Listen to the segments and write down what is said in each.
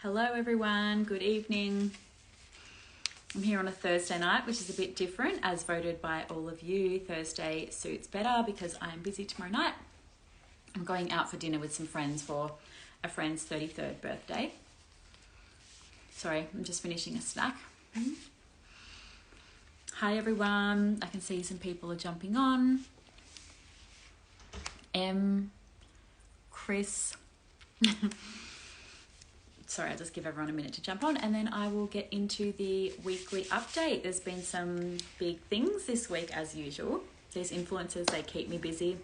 Hello everyone, good evening. I'm here on a Thursday night, which is a bit different as voted by all of you. Thursday suits better because I'm busy tomorrow night. I'm going out for dinner with some friends for a friend's 33rd birthday. Sorry, I'm just finishing a snack. Hi everyone, I can see some people are jumping on. Chris. Sorry, I'll just give everyone a minute to jump on and then I will get into the weekly update. There's been some big things this week as usual. These influencers, they keep me busy.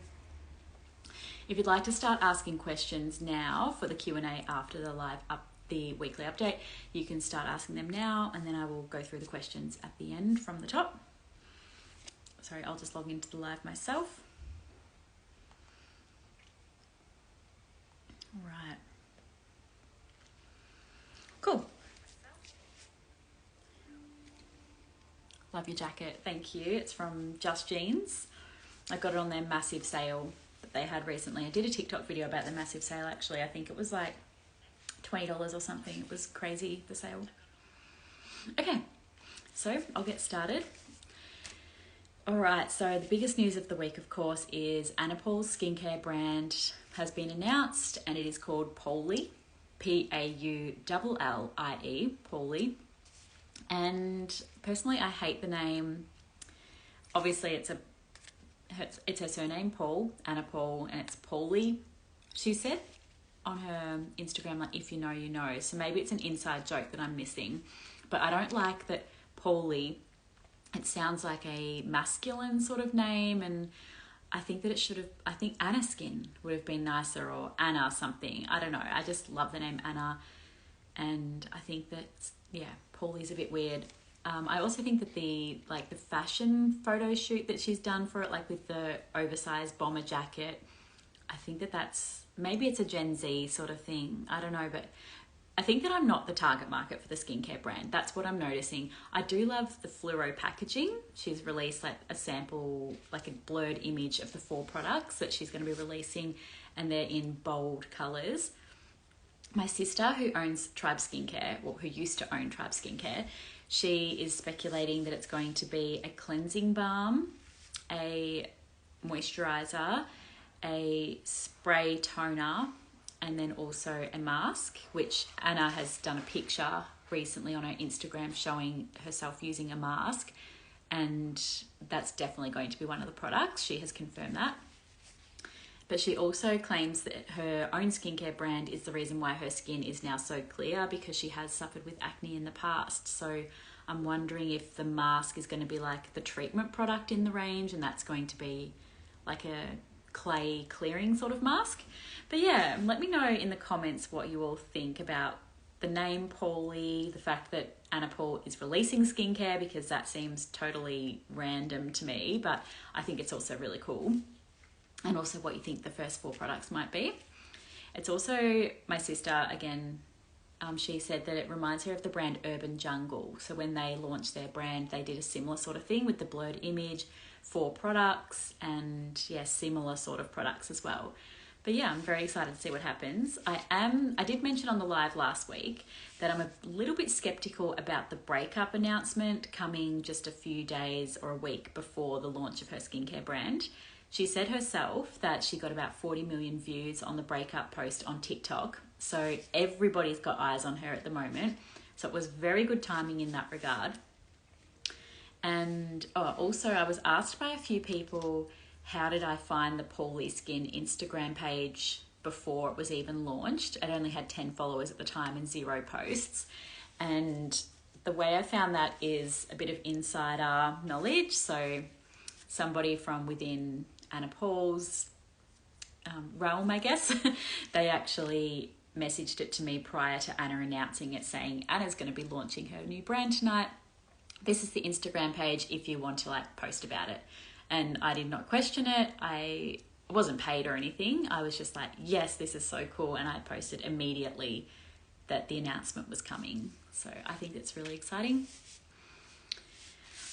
If you'd like to start asking questions now for the Q&A after the weekly update, you can start asking them now and then I will go through the questions at the end from the top. Sorry, I'll just log into the live myself. All right. Cool. Love your jacket. Thank you. It's from Just Jeans. I got it on their massive sale that they had recently. I did a TikTok video about the massive sale actually. I think it was like $20 or something. It was crazy, the sale. Okay, so I'll get started. All right, so the biggest news of the week, of course, is Anna Poole's skincare brand has been announced and it is called Paullie. Paullie, Paullie. And personally, I hate the name. Obviously, it's her surname, Paul, Anna Poole, and it's Paullie, she said on her Instagram, like, if you know, you know. So maybe it's an inside joke that I'm missing. But I don't like that Paullie, it sounds like a masculine sort of name, and I think that it should have, I think Anna Skin would have been nicer, or Anna something. I don't know. I just love the name Anna. And I think that, yeah, Paulie's a bit weird. I also think that the fashion photo shoot that she's done for it, like with the oversized bomber jacket, I think that that's, maybe it's a Gen Z sort of thing. I don't know, but I think that I'm not the target market for the skincare brand. That's what I'm noticing. I do love the fluoro packaging. She's released like a sample, like a blurred image of the 4 products that she's going to be releasing, and they're in bold colours. My sister, who owns Tribe Skincare, well, who used to own Tribe Skincare, she is speculating that it's going to be a cleansing balm, a moisturiser, a spray toner, and then also a mask, which Anna has done a picture recently on her Instagram showing herself using a mask, and that's definitely going to be one of the products. She has confirmed that. But she also claims that her own skincare brand is the reason why her skin is now so clear, because she has suffered with acne in the past. So I'm wondering if the mask is going to be like the treatment product in the range, and that's going to be like a clay clearing sort of mask. But yeah, let me know in the comments what you all think about the name Paullie, the fact that Anna Poole is releasing skincare, because that seems totally random to me, but I think it's also really cool. And also what you think the first 4 products might be. It's also, my sister, again, she said that it reminds her of the brand Urban Jungle. So when they launched their brand, they did a similar sort of thing with the blurred image, 4 products, and yeah, similar sort of products as well. But yeah, I'm very excited to see what happens. I did mention on the live last week that I'm a little bit skeptical about the breakup announcement coming just a few days or a week before the launch of her skincare brand. She said herself that she got about 40 million views on the breakup post on TikTok. So everybody's got eyes on her at the moment. So it was very good timing in that regard. And also I was asked by a few people, how did I find the Paullie Skin Instagram page before it was even launched? It only had 10 followers at the time and 0 posts. And the way I found that is a bit of insider knowledge. So somebody from within Anna Poole's realm, I guess, they actually messaged it to me prior to Anna announcing it, saying Anna's going to be launching her new brand tonight. This is the Instagram page if you want to like post about it. And I did not question it. I wasn't paid or anything. I was just like, yes, this is so cool. And I posted immediately that the announcement was coming. So I think it's really exciting.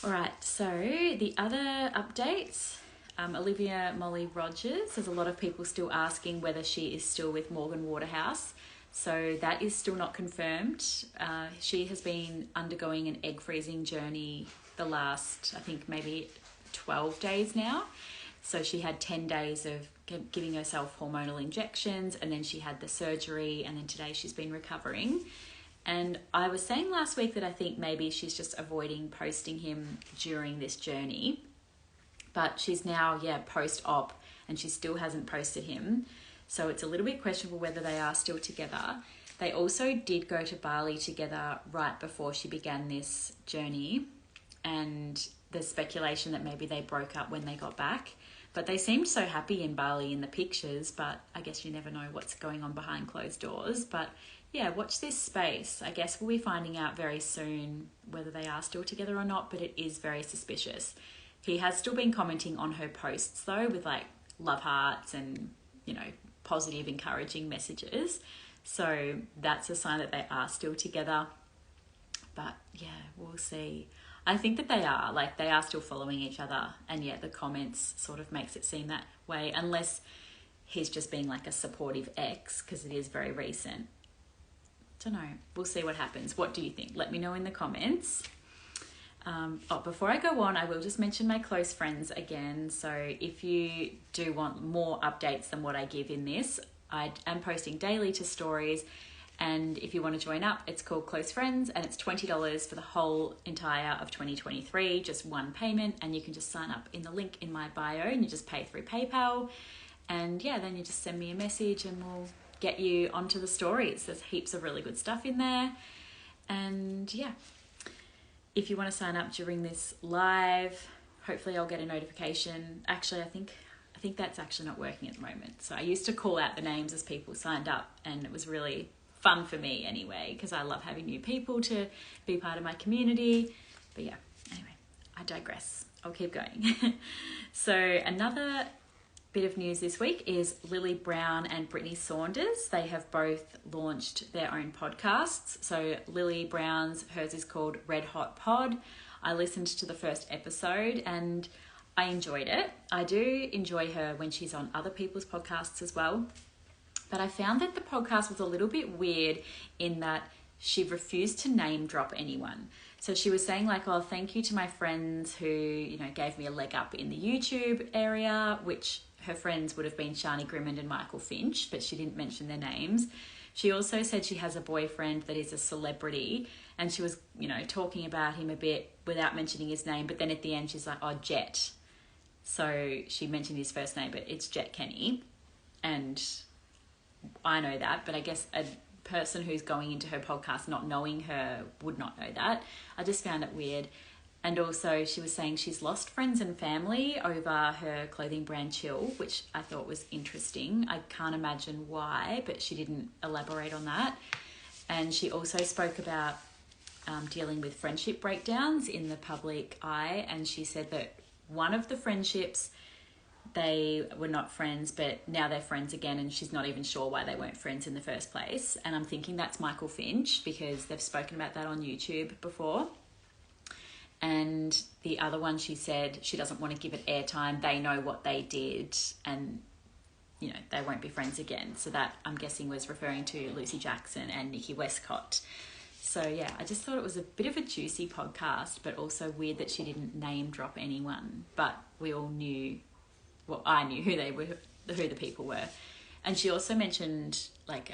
All right, so the other updates, Olivia Molly Rogers, there's a lot of people still asking whether she is still with Morgan Waterhouse. So that is still not confirmed. She has been undergoing an egg freezing journey the last, I think, maybe 12 days now. So she had 10 days of giving herself hormonal injections, and then she had the surgery, and then today she's been recovering. And I was saying last week that I think maybe she's just avoiding posting him during this journey. But she's now, post-op, and she still hasn't posted him. So it's a little bit questionable whether they are still together. They also did go to Bali together right before she began this journey. And there's speculation that maybe they broke up when they got back. But they seemed so happy in Bali in the pictures, but I guess you never know what's going on behind closed doors. But yeah, watch this space. I guess we'll be finding out very soon whether they are still together or not, but it is very suspicious. He has still been commenting on her posts though, with like love hearts and, positive, encouraging messages. So that's a sign that they are still together. But yeah, we'll see. I think that they are still following each other. And yeah, the comments sort of makes it seem that way, unless he's just being like a supportive ex, because it is very recent. Don't know. We'll see what happens. What do you think? Let me know in the comments. Before I go on, I will just mention my close friends again. So if you do want more updates than what I give in this, I am posting daily to stories. And if you want to join up, it's called Close Friends, and it's $20 for the whole entire of 2023, just one payment. And you can just sign up in the link in my bio, and you just pay through PayPal. And yeah, then you just send me a message and we'll get you onto the stories. There's heaps of really good stuff in there. And yeah, if you want to sign up during this live, hopefully I'll get a notification. Actually, I think that's actually not working at the moment. So I used to call out the names as people signed up, and it was really fun for me anyway, because I love having new people to be part of my community. But yeah, anyway, I digress. I'll keep going. So another bit of news this week is Lily Brown and Britney Saunders. They have both launched their own podcasts. So Lily Brown's, hers is called Red Hot Pod. I listened to the first episode and I enjoyed it. I do enjoy her when she's on other people's podcasts as well. But I found that the podcast was a little bit weird in that she refused to name drop anyone. So she was saying like, oh, thank you to my friends who, gave me a leg up in the YouTube area, which her friends would have been Shani Grimmond and Michael Finch, but she didn't mention their names. She also said she has a boyfriend that is a celebrity, and she was, talking about him a bit without mentioning his name. But then at the end, she's like, oh, Jett. So she mentioned his first name, but it's Jett Kenny. And I know that, but I guess a person who's going into her podcast not knowing her would not know that. I just found it weird. And also she was saying she's lost friends and family over her clothing brand Chill, which I thought was interesting. I can't imagine why, but she didn't elaborate on that. And she also spoke about dealing with friendship breakdowns in the public eye. And she said that one of the friendships, they were not friends, but now they're friends again, and she's not even sure why they weren't friends in the first place. And I'm thinking that's Michael Finch, because they've spoken about that on YouTube before. And the other one, she said she doesn't want to give it airtime. They know what they did, and they won't be friends again. So that, I'm guessing, was referring to Lucy Jackson and Nikki Westcott. So yeah, I just thought it was a bit of a juicy podcast, but also weird that she didn't name drop anyone. But we all knew, well, I knew who they were, who the people were. And she also mentioned like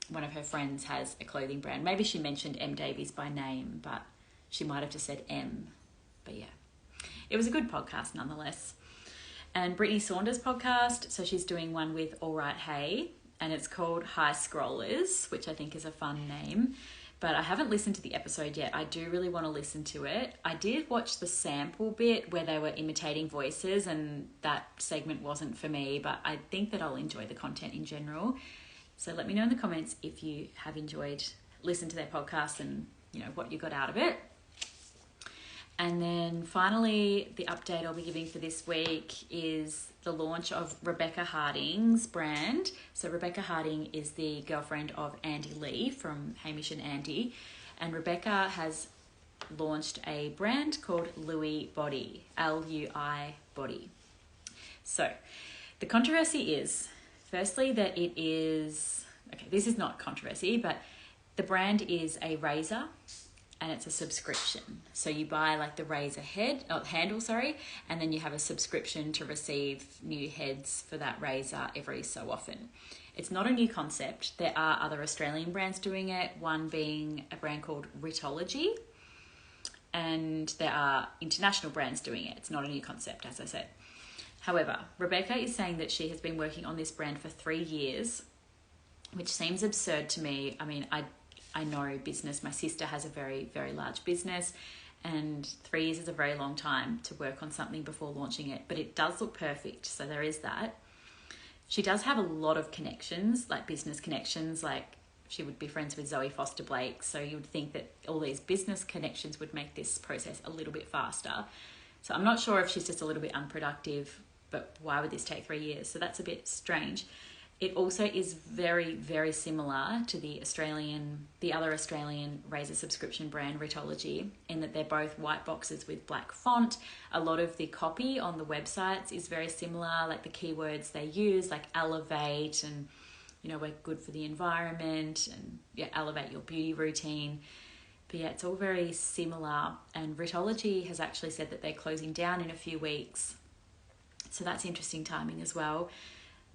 one of her friends has a clothing brand. Maybe she mentioned M Davies by name, but she might have just said M. But yeah, it was a good podcast nonetheless. And Britney Saunders' podcast, so she's doing one with All Right Hey, and it's called High Scrollers, which I think is a fun name. But I haven't listened to the episode yet. I do really want to listen to it. I did watch the sample bit where they were imitating voices, and that segment wasn't for me, but I think that I'll enjoy the content in general. So let me know in the comments if you have listened to their podcast and what you got out of it. And then finally, the update I'll be giving for this week is the launch of Rebecca Harding's brand. So Rebecca Harding is the girlfriend of Andy Lee from Hamish and Andy. And Rebecca has launched a brand called Lui Body, Lui Body. So the controversy is, firstly, that it is okay, this is not controversy, but the brand is a razor and it's a subscription. So you buy like the razor handle, and then you have a subscription to receive new heads for that razor every so often. It's not a new concept. There are other Australian brands doing it, one being a brand called Ritology, and there are international brands doing it. It's not a new concept, as I said. However, Rebecca is saying that she has been working on this brand for 3 years, which seems absurd to me. I mean, I know business. My sister has a very, very large business, and 3 years is a very long time to work on something before launching it, but it does look perfect. So there is that. She does have a lot of connections, like business connections, like she would be friends with Zoe Foster Blake. So you would think that all these business connections would make this process a little bit faster. So I'm not sure if she's just a little bit unproductive, but why would this take 3 years? So that's a bit strange. It also is very, very similar to the other Australian razor subscription brand, Ritology, in that they're both white boxes with black font. A lot of the copy on the websites is very similar, like the keywords they use, like elevate and, you know, we're good for the environment and elevate your beauty routine. But yeah, it's all very similar. And Ritology has actually said that they're closing down in a few weeks. So that's interesting timing as well.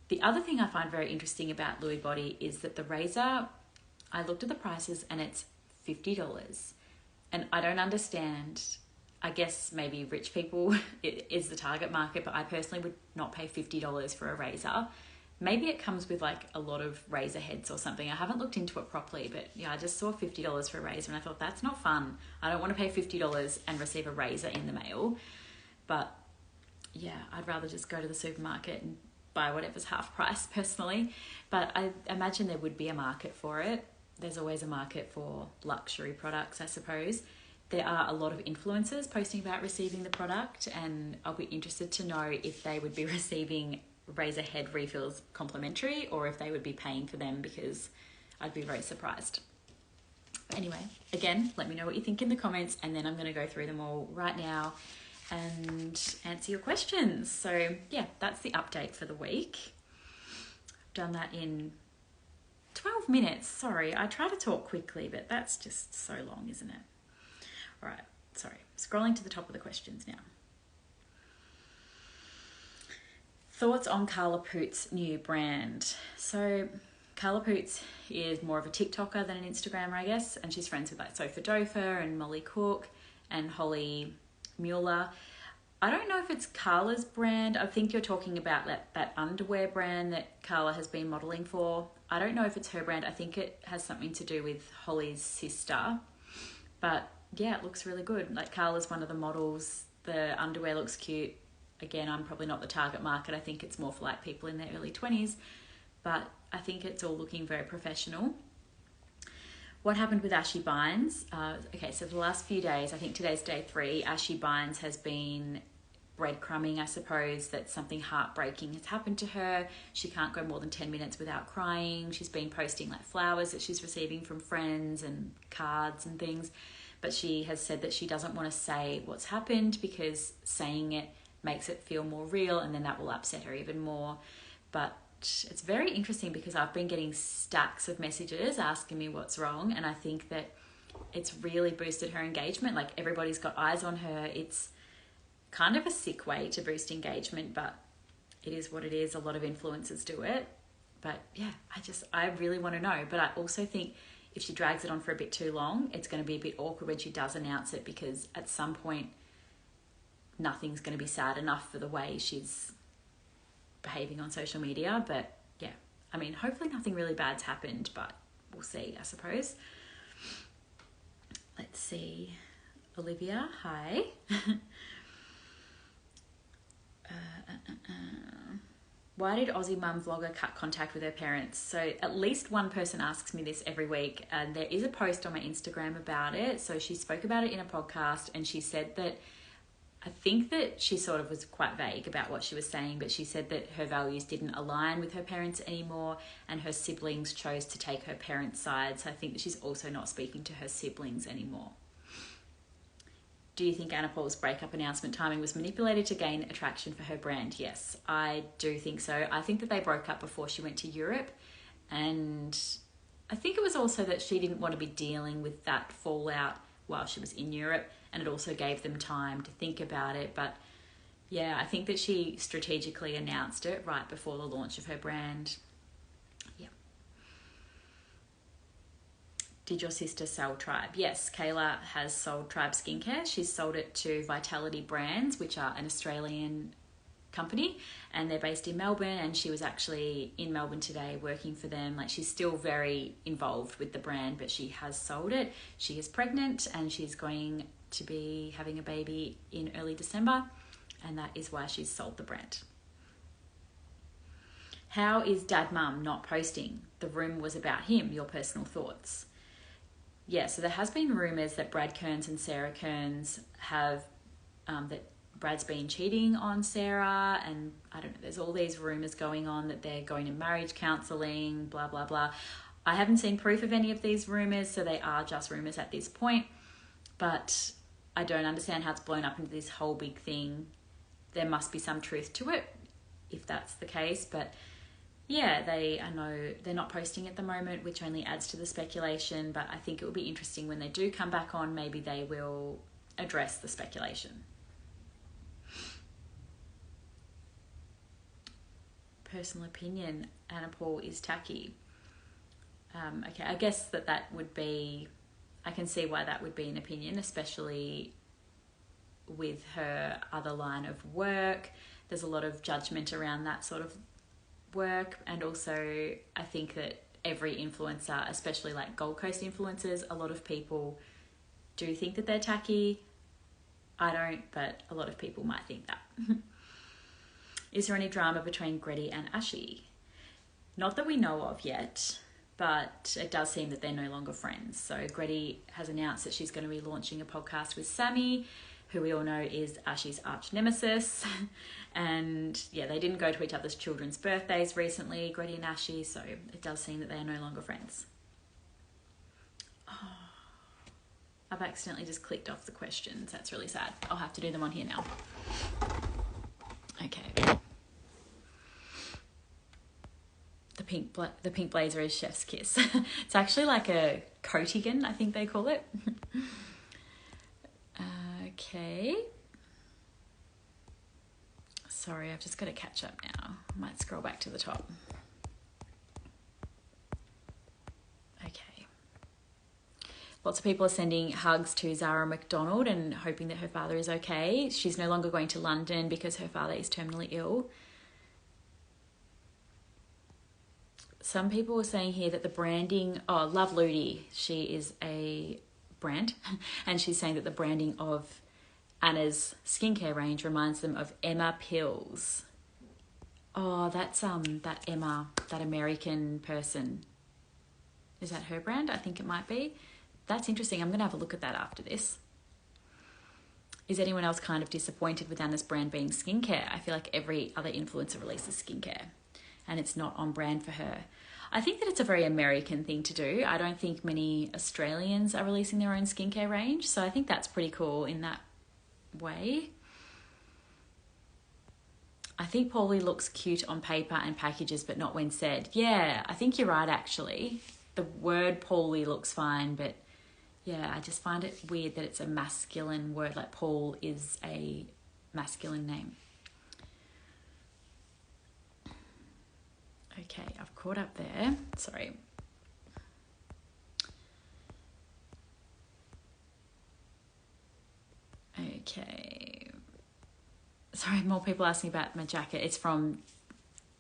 The other thing I find very interesting about Lui Body is that the razor, I looked at the prices and it's $50. And I don't understand. I guess maybe rich people is the target market, but I personally would not pay $50 for a razor. Maybe it comes with like a lot of razor heads or something. I haven't looked into it properly, but yeah, I just saw $50 for a razor and I thought that's not fun. I don't want to pay $50 and receive a razor in the mail. But yeah, I'd rather just go to the supermarket and buy whatever's half price personally. But I imagine there would be a market for it. There's always a market for luxury products, I suppose. There are a lot of influencers posting about receiving the product, and I'll be interested to know if they would be receiving razor head refills complimentary or if they would be paying for them, because I'd be very surprised. But anyway, again, let me know what you think in the comments, and then I'm going to go through them all right now and answer your questions. So yeah, that's the update for the week. I've done that in 12 minutes. Sorry, I try to talk quickly, but that's just so long, isn't it? All right, sorry. Scrolling to the top of the questions now. Thoughts on Karla Poot's new brand. So Karla Poot is more of a TikToker than an Instagrammer, I guess, and she's friends with like Sofa Dofa and Molly Cook and Holly Mueller. I don't know if it's Karla's brand. I think you're talking about that underwear brand that Karla has been modelling for. I don't know if it's her brand. I think it has something to do with Holly's sister. But yeah, it looks really good. Like Karla's one of the models. The underwear looks cute. Again, I'm probably not the target market. I think it's more for like people in their early 20s. But I think it's all looking very professional. What happened with Ashy Bines? Okay, so for the last few days, I think today's day 3, Ashy Bines has been breadcrumbing, I suppose, that something heartbreaking has happened to her. She can't go more than 10 minutes without crying. She's been posting like flowers that she's receiving from friends and cards and things. But she has said that she doesn't want to say what's happened because saying it makes it feel more real, and then that will upset her even more. But it's very interesting because I've been getting stacks of messages asking me what's wrong, and I think that it's really boosted her engagement. Like everybody's got eyes on her. It's kind of a sick way to boost engagement, but it is what it is. A lot of influencers do it. But yeah, I really want to know. But I also think if she drags it on for a bit too long, it's going to be a bit awkward when she does announce it, because at some point nothing's going to be sad enough for the way she's behaving on social media. But yeah, I mean, hopefully nothing really bad's happened, but we'll see, I suppose. Let's see. Olivia, hi. Why did Aussie mum vlogger cut contact with her parents? So at least one person asks me this every week, and there is a post on my Instagram about it. So she spoke about it in a podcast, and she said that, I think that she sort of was quite vague about what she was saying, but she said that her values didn't align with her parents anymore, and her siblings chose to take her parents' side. So I think that she's also not speaking to her siblings anymore. Do you think Anna Paul's breakup announcement timing was manipulated to gain attraction for her brand? Yes, I do think so. I think that they broke up before she went to Europe, And I think it was also that she didn't want to be dealing with that fallout while she was in Europe, and it also gave them time to think about it. But yeah, I think that she strategically announced it right before the launch of her brand. Yeah. Did your sister sell Tribe? Yes, Kayla has sold Tribe skincare. She's sold it to Vitality Brands, which are an Australian company, and they're based in Melbourne, and she was actually in Melbourne today working for them. Like, she's still very involved with the brand, but she has sold it. She is pregnant and she's going to be having a baby in early December, and that is why she's sold the brand. How is Dad Mum not posting? The room was about him. Your personal thoughts? Yeah, so there has been rumours that Brad Kearns and Sarah Kearns have, that Brad's been cheating on Sarah, and I don't know, there's all these rumours going on that they're going to marriage counselling, blah, blah, blah. I haven't seen proof of any of these rumours, so they are just rumours at this point, but I don't understand how it's blown up into this whole big thing. There must be some truth to it, if that's the case, but yeah, I know they're not posting at the moment, which only adds to the speculation, but I think it will be interesting when they do come back on, maybe they will address the speculation. Personal opinion, Anna Paul is tacky. Okay, I guess that would be, I can see why that would be an opinion, especially with her other line of work. There's a lot of judgment around that sort of work, and also I think that every influencer, especially like Gold Coast influencers, a lot of people do think that they're tacky. I don't, but a lot of people might think that. Is there any drama between Gretty and Ashy? Not that we know of yet, but it does seem that they're no longer friends. So Gretty has announced that she's going to be launching a podcast with Sammy, who we all know is Ashy's arch nemesis. And yeah, they didn't go to each other's children's birthdays recently, Gretty and Ashy, so it does seem that they are no longer friends. Oh, I've accidentally just clicked off the questions. That's really sad. I'll have to do them on here now. Okay. The pink blazer is chef's kiss. It's actually like a coatigan, I think they call it. Okay. Sorry, I've just got to catch up now. I might scroll back to the top. Okay. Lots of people are sending hugs to Zara McDonald and hoping that her father is okay. She's no longer going to London because her father is terminally ill. Some people are saying here that the branding... Oh, Love Ludi. She is a brand. And she's saying that the branding of Anna's skincare range reminds them of Emma Pills. Oh, that's that Emma, that American person. Is that her brand? I think it might be. That's interesting. I'm going to have a look at that after this. Is anyone else kind of disappointed with Anna's brand being skincare? I feel like every other influencer releases skincare and it's not on brand for her. I think that it's a very American thing to do. I don't think many Australians are releasing their own skincare range, so I think that's pretty cool in that way. I think Paullie looks cute on paper and packages, but not when said. Yeah, I think you're right, actually. The word Paullie looks fine, but yeah, I just find it weird that it's a masculine word, like Paul is a masculine name. Okay, I've caught up there. Sorry. Okay. Sorry, more people asking about my jacket. It's from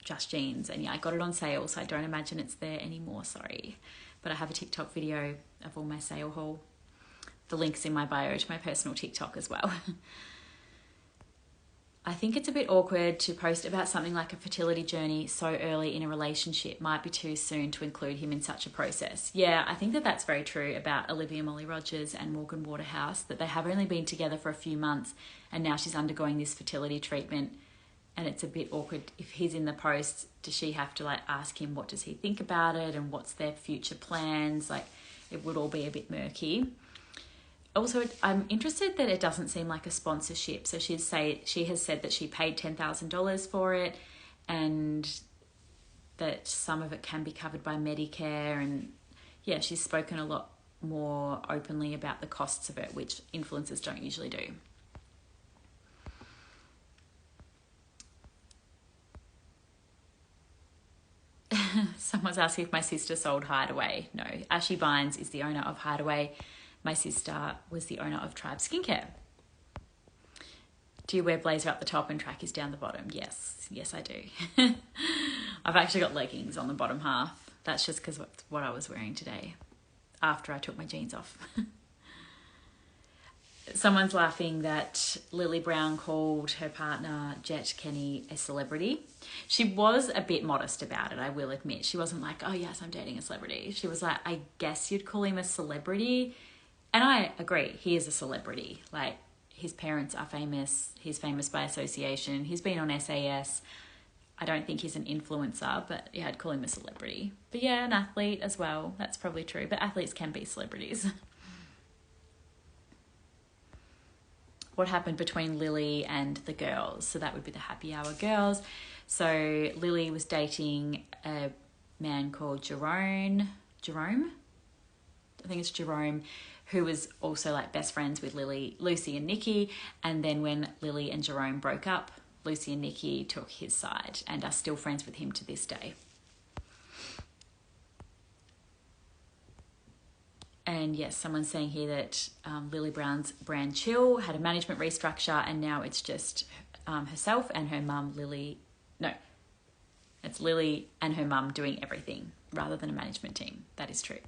Just Jeans, and yeah, I got it on sale, so I don't imagine it's there anymore, sorry. But I have a TikTok video of all my sale haul. The link's in my bio to my personal TikTok as well. I think it's a bit awkward to post about something like a fertility journey so early in a relationship. Might be too soon to include him in such a process. Yeah, I think that that's very true about Olivia Molly Rogers and Morgan Waterhouse, that they have only been together for a few months and now she's undergoing this fertility treatment, and it's a bit awkward. If he's in the post, does she have to like ask him what does he think about it and what's their future plans? Like, it would all be a bit murky. Also, I'm interested that it doesn't seem like a sponsorship. So she has said that she paid $10,000 for it, and that some of it can be covered by Medicare, and yeah, she's spoken a lot more openly about the costs of it, which influencers don't usually do. Someone's asking if my sister sold Hideaway. No, Ashy Bines is the owner of Hideaway. My sister was the owner of Tribe Skincare. Do you wear blazer up the top and trackies down the bottom? Yes, I do. I've actually got leggings on the bottom half. That's just because what I was wearing today after I took my jeans off. Someone's laughing that Lily Brown called her partner Jett Kenny a celebrity. She was a bit modest about it, I will admit. She wasn't like, oh yes, I'm dating a celebrity. She was like, I guess you'd call him a celebrity. And I agree, he is a celebrity. Like, his parents are famous. He's famous by association. He's been on SAS. I don't think he's an influencer, but yeah, I'd call him a celebrity. But yeah, an athlete as well. That's probably true. But athletes can be celebrities. What happened between Lily and the girls? So that would be the Happy Hour girls. So Lily was dating a man called Jerome? I think it's Jerome, who was also like best friends with Lucy and Nikki. And then when Lily and Jerome broke up, Lucy and Nikki took his side and are still friends with him to this day. And yes, someone's saying here that Lily Brown's brand Chill had a management restructure, and now it's just herself and her mum, Lily. No, it's Lily and her mum doing everything rather than a management team. That is true.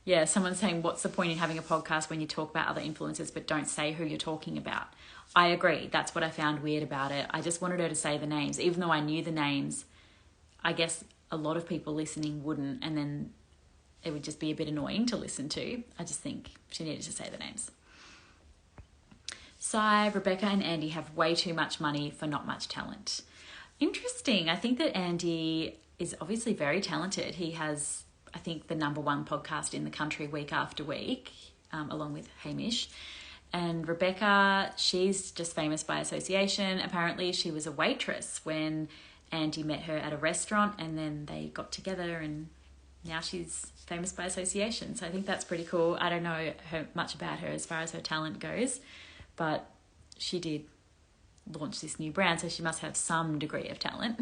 Yeah, someone's saying, what's the point in having a podcast when you talk about other influencers but don't say who you're talking about? I agree. That's what I found weird about it. I just wanted her to say the names. Even though I knew the names, I guess a lot of people listening wouldn't, and then it would just be a bit annoying to listen to. I just think she needed to say the names. Skye, Rebecca and Andy have way too much money for not much talent. Interesting. I think that Andy is obviously very talented. He has, I think, the #1 podcast in the country week after week, along with Hamish. And Rebecca, she's just famous by association. Apparently she was a waitress when Andy met her at a restaurant, and then they got together, and now she's famous by association. So I think that's pretty cool. I don't know much about her as far as her talent goes, but she did launch this new brand, so she must have some degree of talent.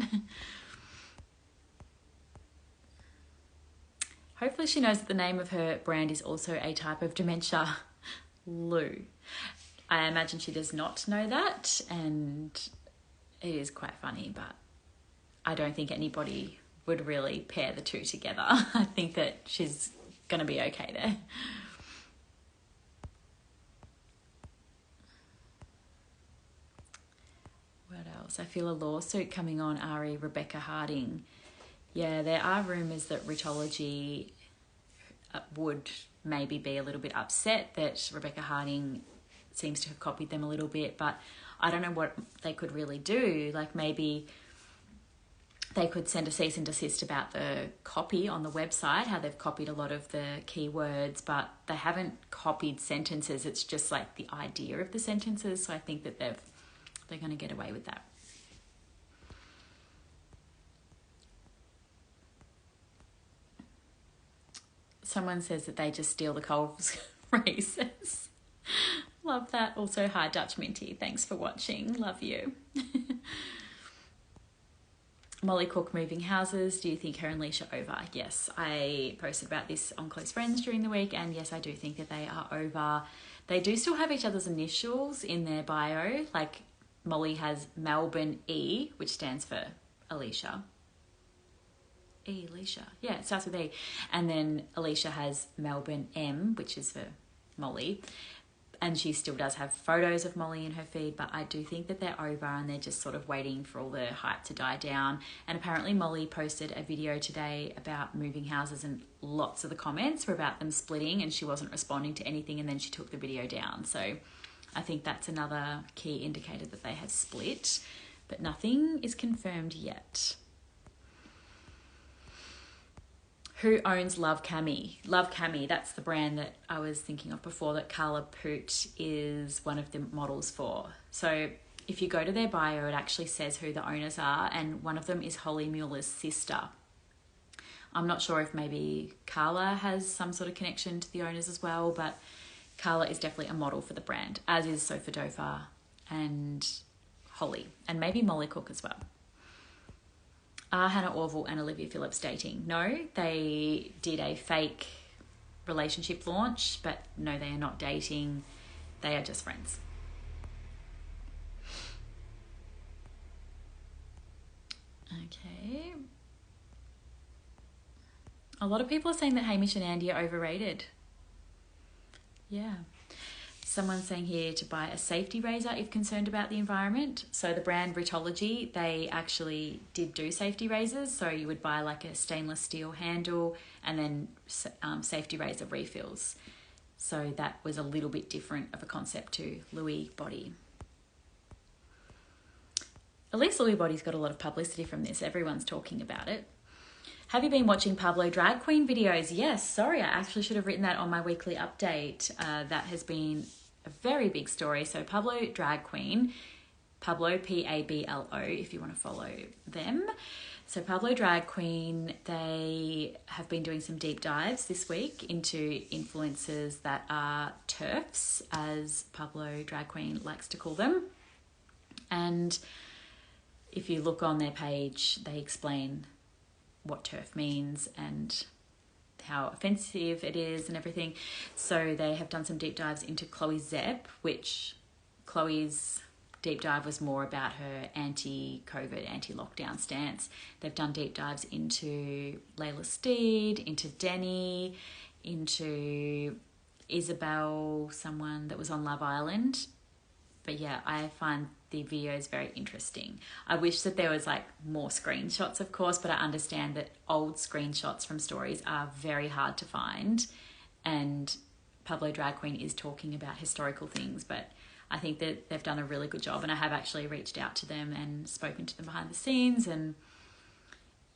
Hopefully she knows that the name of her brand is also a type of dementia. Lou. I imagine she does not know that, and it is quite funny, but I don't think anybody would really pair the two together. I think that she's going to be okay there. What else? I feel a lawsuit coming on Ari Rebecca Harding. Yeah, there are rumours that Rhettology would maybe be a little bit upset that Rebecca Harding seems to have copied them a little bit, but I don't know what they could really do. Like, maybe they could send a cease and desist about the copy on the website, how they've copied a lot of the keywords, but they haven't copied sentences. It's just like the idea of the sentences. So I think that they're going to get away with that. Someone says that they just steal the Coles races. Love that. Also, hi Dutch Minty. Thanks for watching. Love you. Molly Cook moving houses. Do you think her and Leisha over? Yes, I posted about this on Close Friends during the week, and yes, I do think that they are over. They do still have each other's initials in their bio. Like, Molly has Melbourne E, which stands for Alicia. Alicia. Yeah, it starts with E. And then Alicia has Melbourne M, which is for Molly. And she still does have photos of Molly in her feed, but I do think that they're over and they're just sort of waiting for all the hype to die down. And apparently Molly posted a video today about moving houses, and lots of the comments were about them splitting, and she wasn't responding to anything, and then she took the video down. So I think that's another key indicator that they have split, but nothing is confirmed yet. Who owns Love Cami? Love Cami, that's the brand that I was thinking of before that Karla Poot is one of the models for. So if you go to their bio, it actually says who the owners are, and one of them is Holly Mueller's sister. I'm not sure if maybe Karla has some sort of connection to the owners as well, but Karla is definitely a model for the brand, as is Sofa Dofa and Holly, and maybe Molly Cook as well. Are Hannah Orville and Olivia Phillips dating? No, they did a fake relationship launch, but no, they are not dating. They are just friends. Okay. A lot of people are saying that Hamish and Andy are overrated. Yeah. Someone's saying here to buy a safety razor if concerned about the environment. So the brand Britology, they actually did do safety razors. So you would buy like a stainless steel handle and then safety razor refills. So that was a little bit different of a concept to Lui Body. At least Lui Body's got a lot of publicity from this. Everyone's talking about it. Have you been watching Pablo Drag Queen videos? Yes, sorry, I actually should have written that on my weekly update. That has been a very big story. So Pablo Drag Queen, Pablo, Pablo, if you want to follow them. So Pablo Drag Queen, they have been doing some deep dives this week into influencers that are TERFs, as Pablo Drag Queen likes to call them. And if you look on their page, they explain what TERF means and how offensive it is and everything. So they have done some deep dives into Chloe Szep, which Chloe's deep dive was more about her anti-COVID, anti-lockdown stance. They've done deep dives into Layla Steed, into Danni, into Isabel, someone that was on Love Island. But yeah, I find the videos very interesting. I wish that there was like more screenshots, of course, but I understand that old screenshots from stories are very hard to find. And Pablo Drag Queen is talking about historical things, but I think that they've done a really good job. And I have actually reached out to them and spoken to them behind the scenes. And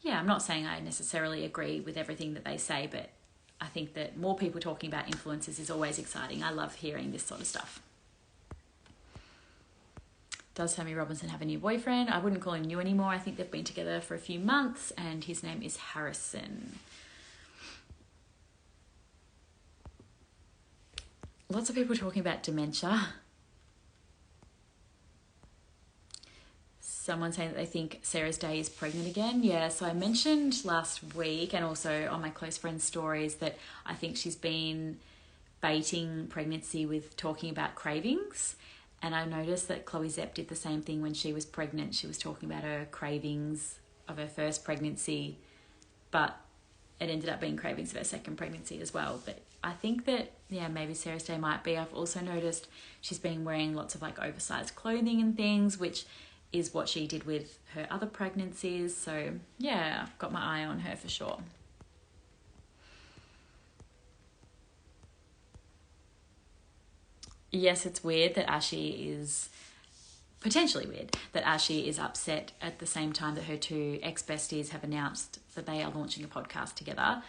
yeah, I'm not saying I necessarily agree with everything that they say, but I think that more people talking about influencers is always exciting. I love hearing this sort of stuff. Does Sammy Robinson have a new boyfriend? I wouldn't call him new anymore. I think they've been together for a few months and his name is Harrison. Lots of people talking about dementia. Someone saying that they think Sarah's Day is pregnant again. Yeah, so I mentioned last week and also on my close friends' stories that I think she's been baiting pregnancy with talking about cravings. And I noticed that Chloe Szep did the same thing when she was pregnant. She was talking about her cravings of her first pregnancy, but it ended up being cravings of her second pregnancy as well. But I think that, yeah, maybe Sarah's Day might be. I've also noticed she's been wearing lots of like oversized clothing and things, which is what she did with her other pregnancies. So yeah, I've got my eye on her for sure. Yes, it's weird that Ashy is, potentially weird, that Ashy is upset at the same time that her two ex-besties have announced that they are launching a podcast together.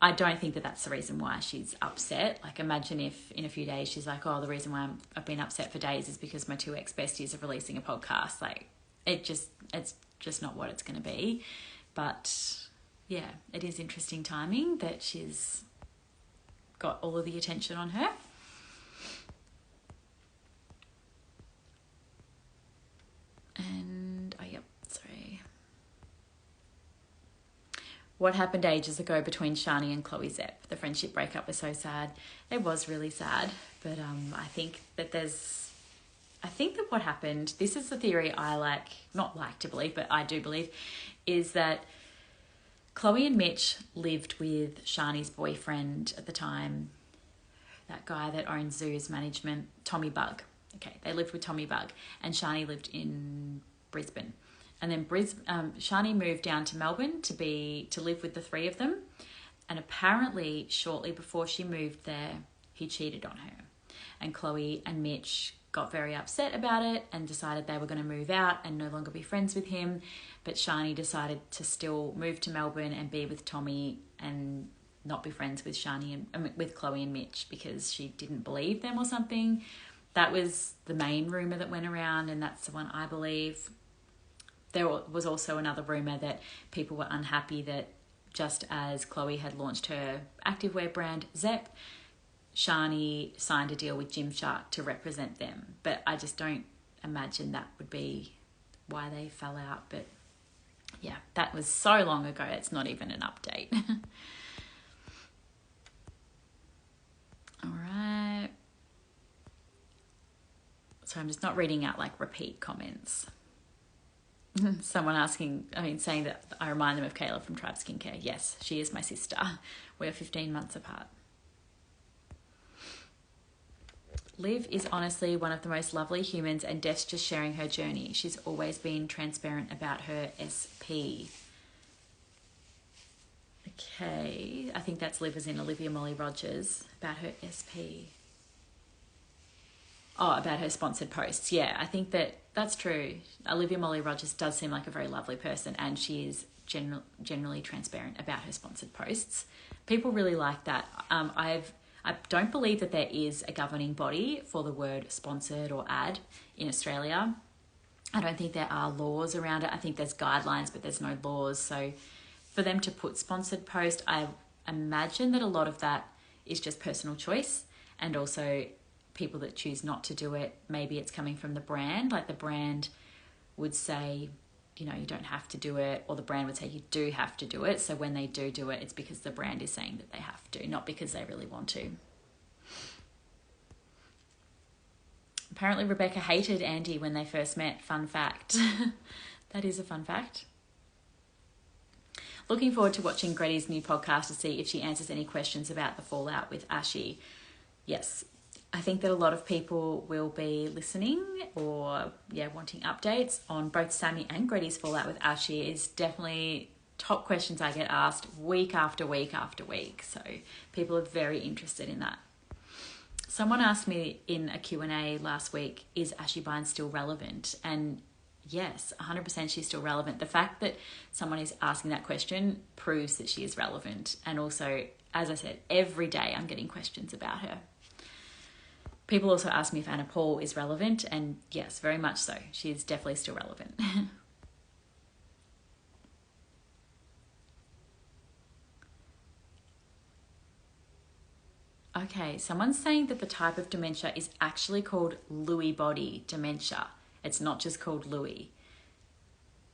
I don't think that that's the reason why she's upset. Like, imagine if in a few days she's like, oh, the reason why I've been upset for days is because my two ex-besties are releasing a podcast. Like, it's just not what it's going to be. But yeah, it is interesting timing that she's got all of the attention on her. And, sorry. What happened ages ago between Shani and Chloe Szep? The friendship breakup was so sad. It was really sad. But I think that what happened, this is the theory I not like to believe, but I do believe, is that Chloe and Mitch lived with Shani's boyfriend at the time, that guy that owns Zoo's management, Tommy Bug. Okay, they lived with Tommy Bug, and Shani lived in Brisbane. And then Shani moved down to Melbourne to live with the three of them. And apparently, shortly before she moved there, he cheated on her. And Chloe and Mitch got very upset about it and decided they were going to move out and no longer be friends with him. But Shani decided to still move to Melbourne and be with Tommy and not be friends with with Chloe and Mitch because she didn't believe them or something. That was the main rumour that went around, and that's the one I believe. There was also another rumour that people were unhappy that just as Chloe had launched her activewear brand, Szep, Shani signed a deal with Gymshark to represent them. But I just don't imagine that would be why they fell out. But yeah, that was so long ago, it's not even an update. All right. So I'm just not reading out like repeat comments. Someone saying that I remind them of Kayla from Tribe Skincare. Yes, she is my sister. We're 15 months apart. Liv is honestly one of the most lovely humans, and Def's just sharing her journey. She's always been transparent about her SP. Okay, I think that's Liv as in Olivia Molly Rogers, about her SP. Oh, about her sponsored posts. Yeah, I think that's true. Olivia Molly Rogers does seem like a very lovely person, and she is generally transparent about her sponsored posts. People really like that. I don't believe that there is a governing body for the word sponsored or ad in Australia. I don't think there are laws around it. I think there's guidelines, but there's no laws. So for them to put sponsored post, I imagine that a lot of that is just personal choice, and also people that choose not to do it, maybe it's coming from the brand. Like the brand would say, you don't have to do it, or the brand would say you do have to do it. So when they do it, it's because the brand is saying that they have to, not because they really want to. Apparently Rebecca hated Andy when they first met. Fun fact. That is a fun fact. Looking forward to watching Gretty's new podcast to see if she answers any questions about the fallout with Ashy. Yes, I think that a lot of people will be listening or wanting updates on both Sammy and Gretty's fallout with Ashy. Is definitely top questions I get asked week after week after week. So people are very interested in that. Someone asked me in a Q&A last week, is Ashy Bines still relevant? And yes, 100% she's still relevant. The fact that someone is asking that question proves that she is relevant. And also, as I said, every day I'm getting questions about her. People also ask me if Anna Poole is relevant, and yes, very much so. She is definitely still relevant. Okay, someone's saying that the type of dementia is actually called Lui Body dementia. It's not just called Lui.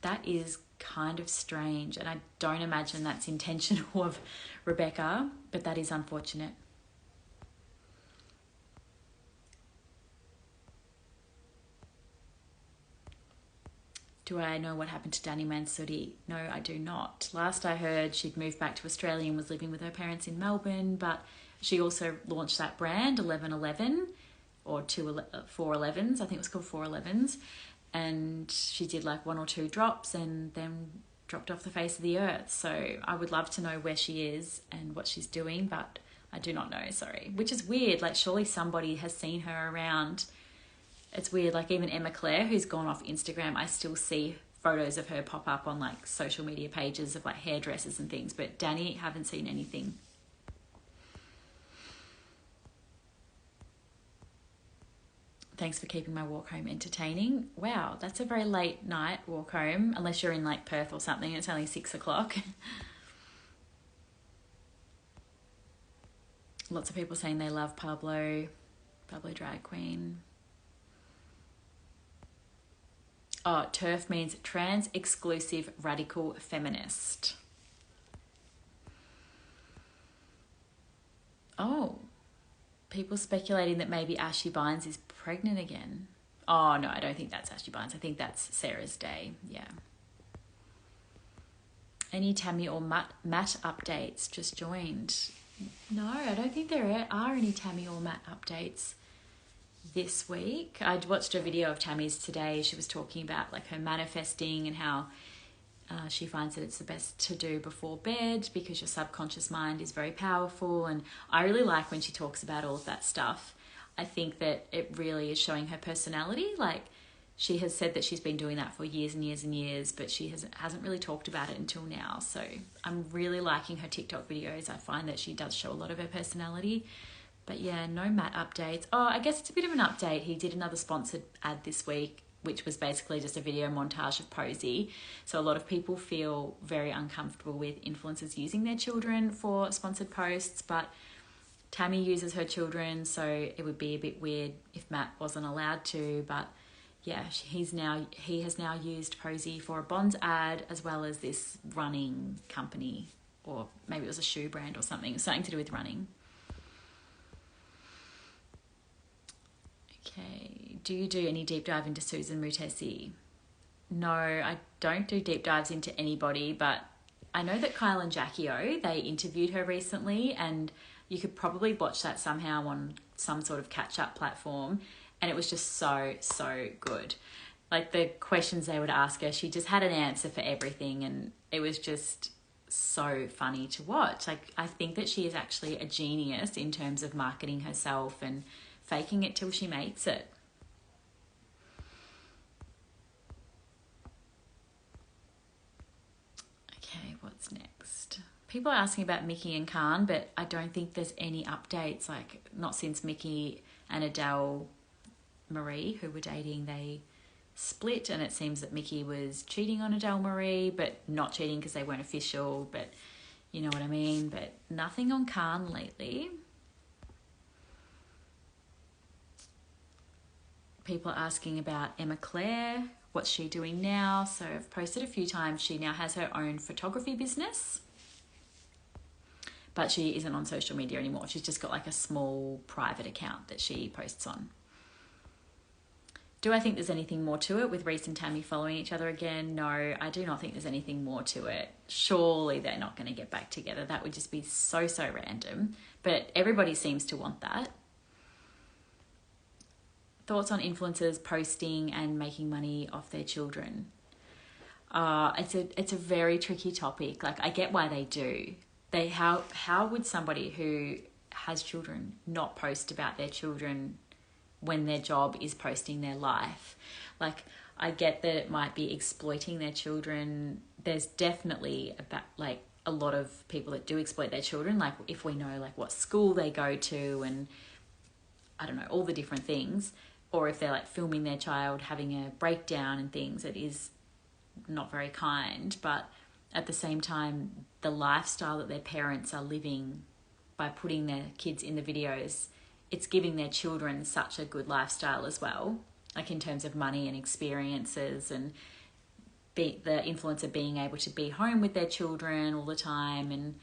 That is kind of strange, and I don't imagine that's intentional of Rebecca, but that is unfortunate. Do I know what happened to Danni Mansutti? No, I do not. Last I heard, she'd moved back to Australia and was living with her parents in Melbourne, but she also launched that brand, 1111, or 411s, I think it was called 411s, and she did like 1 or 2 drops and then dropped off the face of the earth. So I would love to know where she is and what she's doing, but I do not know, sorry. Which is weird, like surely somebody has seen her around. It's weird, like even Emma Claiir, who's gone off Instagram, I still see photos of her pop up on like social media pages of like hairdressers and things, but Danni, haven't seen anything. Thanks for keeping my walk home entertaining. Wow, that's a very late night walk home, unless you're in like Perth or something and it's only 6 o'clock. Lots of people saying they love Pablo Drag Queen. Oh, TERF means trans exclusive radical feminist. Oh, people speculating that maybe Ashy Bines is pregnant again. Oh, no, I don't think that's Ashy Bines. I think that's Sarah's Day. Yeah. Any Tammy or Matt updates? Just joined. No, I don't think there are any Tammy or Matt updates this week. I watched a video of Tammy's today. She was talking about like her manifesting and how she finds that it's the best to do before bed because your subconscious mind is very powerful, and I really like when she talks about all of that stuff. I think that it really is showing her personality. Like she has said that she's been doing that for years and years and years, but she hasn't really talked about it until now. So I'm really liking her TikTok videos. I find that she does show a lot of her personality, But yeah, no Matt updates. Oh, I guess it's a bit of an update. He did another sponsored ad this week, which was basically just a video montage of Posey. So a lot of people feel very uncomfortable with influencers using their children for sponsored posts, but Tammy uses her children, so it would be a bit weird if Matt wasn't allowed to. But yeah, he has now used Posey for a Bonds ad, as well as this running company, or maybe it was a shoe brand or something to do with running. Okay, do you do any deep dive into Susan Mutesi? No, I don't do deep dives into anybody, but I know that Kyle and Jackie O, they interviewed her recently, and you could probably watch that somehow on some sort of catch-up platform, and it was just so good. Like, the questions they would ask her, she just had an answer for everything, and it was just so funny to watch. Like, I think that she is actually a genius in terms of marketing herself and faking it till she makes it. Okay, what's next? People are asking about Mickey and Khan, but I don't think there's any updates. Like, not since Mickey and Adele Marie, who were dating, they split, and it seems that Mickey was cheating on Adele Marie, but not cheating because they weren't official, but you know what I mean. But nothing on Khan lately. People are asking about Emma Claiir. What's she doing now? So I've posted a few times. She now has her own photography business, but she isn't on social media anymore. She's just got like a small private account that she posts on. Do I think there's anything more to it with Reese and Tammy following each other again? No, I do not think there's anything more to it. Surely they're not going to get back together. That would just be so random. But everybody seems to want that. Thoughts on influencers posting and making money off their children? It's a very tricky topic. Like, I get why they do. How would somebody who has children not post about their children when their job is posting their life? Like, I get that it might be exploiting their children. There's definitely a lot of people that do exploit their children. Like, if we know like what school they go to and I don't know, all the different things, or if they're like filming their child having a breakdown and things, it is not very kind. But at the same time, the lifestyle that their parents are living by putting their kids in the videos, it's giving their children such a good lifestyle as well, like in terms of money and experiences, and the influencer being able to be home with their children all the time. And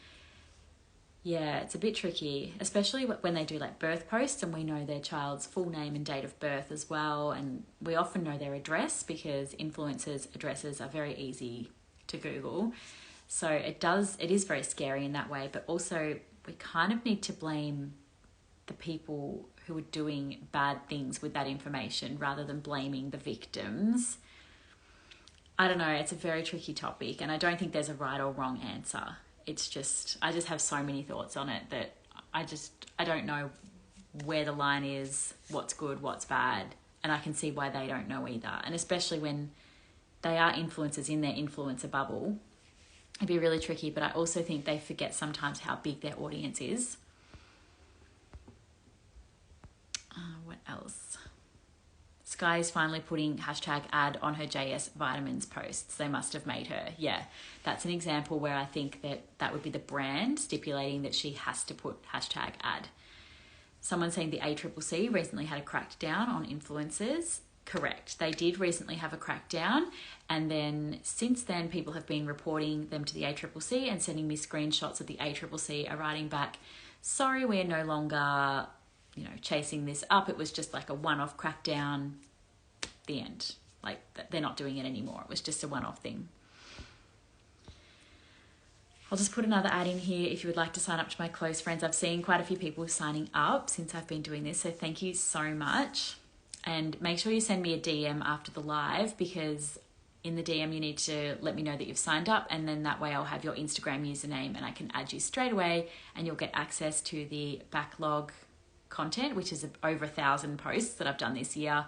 yeah, it's a bit tricky, especially when they do like birth posts and we know their child's full name and date of birth as well. And we often know their address because influencers' addresses are very easy to Google. So it is very scary in that way, but also we kind of need to blame the people who are doing bad things with that information rather than blaming the victims. I don't know, it's a very tricky topic, and I don't think there's a right or wrong answer. It's just, I just have so many thoughts on it that I don't know where the line is, what's good, what's bad, and I can see why they don't know either. And especially when they are influencers in their influencer bubble, it'd be really tricky. But I also think they forget sometimes how big their audience is. What else? Skye is finally putting #ad on her JS Vitamins posts. They must have made her. Yeah, that's an example where I think that would be the brand stipulating that she has to put #ad. Someone saying the ACCC recently had a crackdown on influencers. Correct. They did recently have a crackdown, and then since then people have been reporting them to the ACCC and sending me screenshots of the ACCC are writing back, sorry, we're no longer chasing this up. It was just like a one-off crackdown, the end. Like, they're not doing it anymore. It was just a one-off thing. I'll just put another ad in here if you would like to sign up to my close friends. I've seen quite a few people signing up since I've been doing this, so thank you so much. And make sure you send me a DM after the live, because in the DM you need to let me know that you've signed up, and then that way I'll have your Instagram username and I can add you straight away, and you'll get access to the backlog content, which is over 1,000 posts that I've done this year.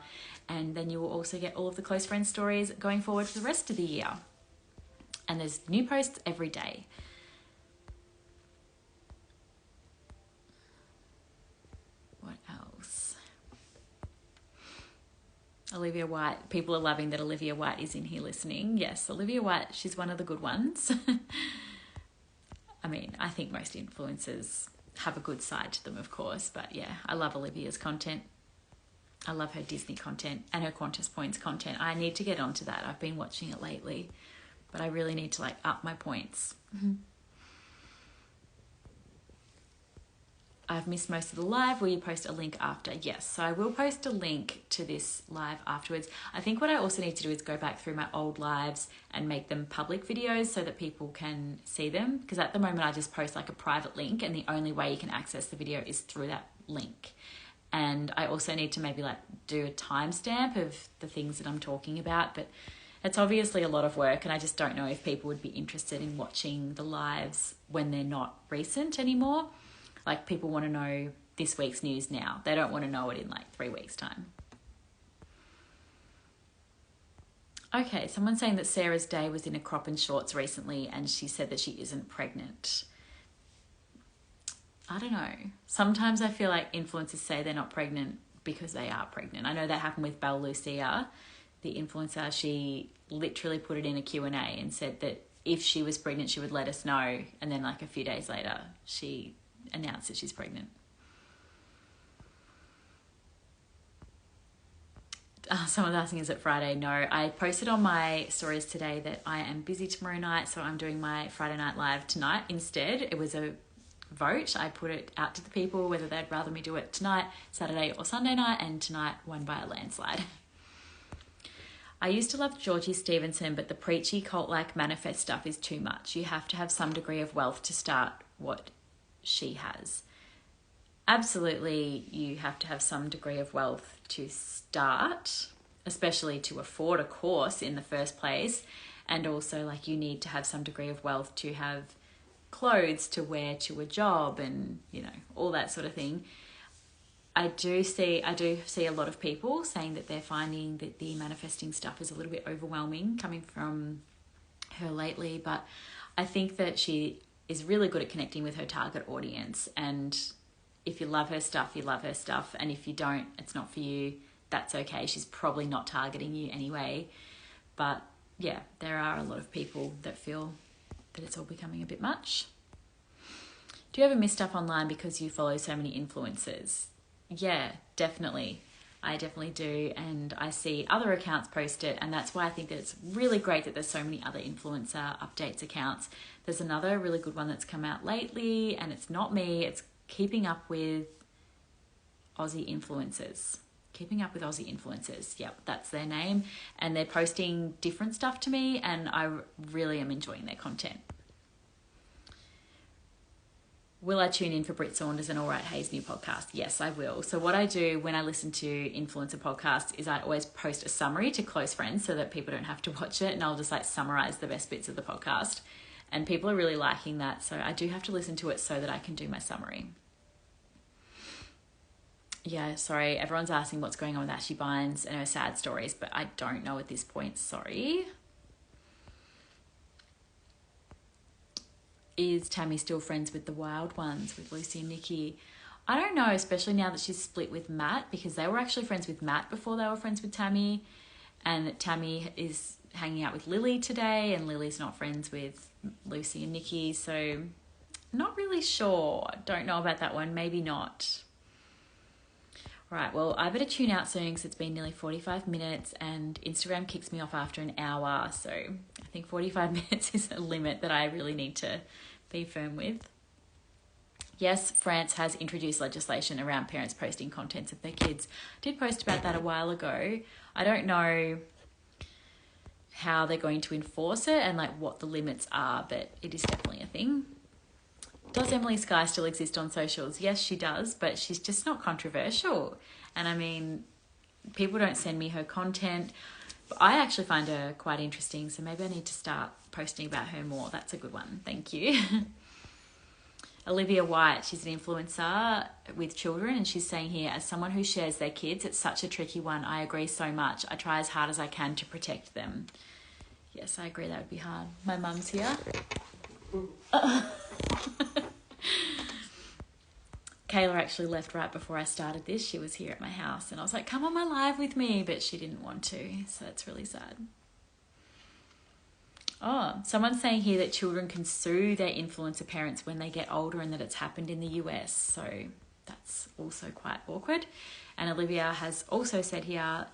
And then you will also get all of the close friend stories going forward for the rest of the year. And there's new posts every day. Olivia White. People are loving that Olivia White is in here listening. Yes, Olivia White, she's one of the good ones. I mean, I think most influencers have a good side to them, of course. But yeah, I love Olivia's content. I love her Disney content and her Qantas Points content. I need to get onto that. I've been watching it lately, but I really need to up my points. I've missed most of the live. Will you post a link after? Yes, so I will post a link to this live afterwards. I think what I also need to do is go back through my old lives and make them public videos so that people can see them. Because at the moment I just post a private link, and the only way you can access the video is through that link. And I also need to maybe do a timestamp of the things that I'm talking about, but it's obviously a lot of work, and I just don't know if people would be interested in watching the lives when they're not recent anymore. People want to know this week's news now. They don't want to know it in 3 weeks' time. Okay, someone's saying that Sarah's Day was in a crop and shorts recently, and she said that she isn't pregnant. I don't know. Sometimes I feel like influencers say they're not pregnant because they are pregnant. I know that happened with Belle Lucia, the influencer. She literally put it in a Q&A and said that if she was pregnant, she would let us know. And then a few days later, she announced that she's pregnant. Someone's asking, is it Friday? No, I posted on my stories today that I am busy tomorrow night, so I'm doing my Friday night live tonight instead. It was a vote. I put it out to the people whether they'd rather me do it tonight, Saturday or Sunday night, and tonight won by a landslide. I used to love Georgie Stevenson, but the preachy cult-like manifest stuff is too much. You have to have some degree of wealth to start what she has. Absolutely, you have to have some degree of wealth to start, especially to afford a course in the first place. And also you need to have some degree of wealth to have clothes to wear to a job and, all that sort of thing. I do see a lot of people saying that they're finding that the manifesting stuff is a little bit overwhelming coming from her lately, but I think that she is really good at connecting with her target audience, and if you love her stuff, you love her stuff, and if you don't, it's not for you, that's okay. She's probably not targeting you anyway. But yeah, there are a lot of people that feel that it's all becoming a bit much. Do you ever miss stuff online because you follow so many influencers? Yeah, definitely. I definitely do, and I see other accounts post it, and that's why I think that it's really great that there's so many other influencer updates accounts. There's another really good one that's come out lately, and it's not me, it's Keeping Up with Aussie Influencers. Keeping Up with Aussie Influencers, yep, that's their name, and they're posting different stuff to me, and I really am enjoying their content. Will I tune in for Brit Saunders and All Right Hay's new podcast? Yes, I will. So what I do when I listen to influencer podcasts is I always post a summary to close friends so that people don't have to watch it, and I'll just summarize the best bits of the podcast. And people are really liking that, so I do have to listen to it so that I can do my summary. Yeah, sorry, everyone's asking what's going on with Ashy Bines and her sad stories, but I don't know at this point, sorry. Is Tammy still friends with the wild ones, with Lucy and Nikki? I don't know, especially now that she's split with Matt, because they were actually friends with Matt before they were friends with Tammy, and Tammy is hanging out with Lily today, and Lily's not friends with Lucy and Nikki, so not really sure. Don't know about that one, maybe not. Right, well, I better tune out soon because it's been nearly 45 minutes and Instagram kicks me off after an hour. So I think 45 minutes is a limit that I really need to be firm with. Yes, France has introduced legislation around parents posting contents of their kids. I did post about that a while ago. I don't know how they're going to enforce it and what the limits are, but it is definitely a thing. Does Emily Skye still exist on socials? Yes, she does, but she's just not controversial. And I mean, people don't send me her content. But I actually find her quite interesting, so maybe I need to start posting about her more. That's a good one. Thank you. Olivia White, she's an influencer with children, and she's saying here, as someone who shares their kids, it's such a tricky one. I agree so much. I try as hard as I can to protect them. Yes, I agree that would be hard. My mum's here. Kayla actually left right before I started this. She was here at my house and I was like, come on my live with me, but she didn't want to, so that's really sad. Oh, someone's saying here that children can sue their influencer parents when they get older and that it's happened in the US, so that's also quite awkward. And Olivia has also said here,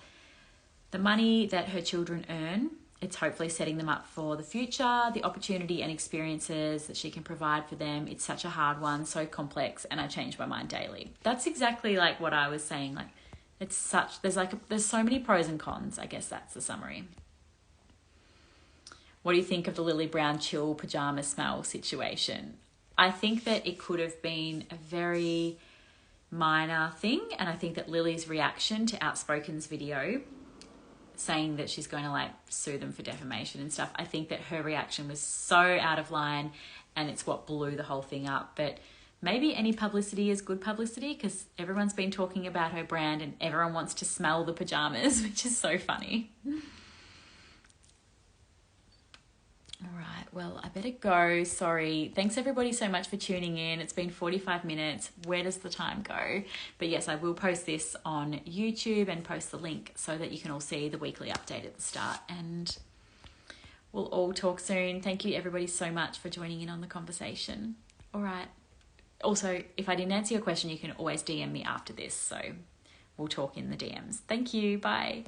the money that her children earn, it's hopefully setting them up for the future, the opportunity and experiences that she can provide for them. It's such a hard one, so complex, and I change my mind daily. That's exactly like what I was saying. Like, it's such, there's so many pros and cons. I guess that's the summary. What do you think of the Lily Brown Chill pyjama smell situation? I think that it could have been a very minor thing, and I think that Lily's reaction to Outspoken's video saying that she's going to like sue them for defamation and stuff, I think that her reaction was so out of line and it's what blew the whole thing up. But maybe any publicity is good publicity, because everyone's been talking about her brand and everyone wants to smell the pajamas, which is so funny. All right, well, I better go. Sorry. Thanks everybody so much for tuning in. It's been 45 minutes. Where does the time go? But yes, I will post this on YouTube and post the link so that you can all see the weekly update at the start, and we'll all talk soon. Thank you everybody so much for joining in on the conversation. All right. Also, if I didn't answer your question, you can always DM me after this, so we'll talk in the DMs. Thank you. Bye.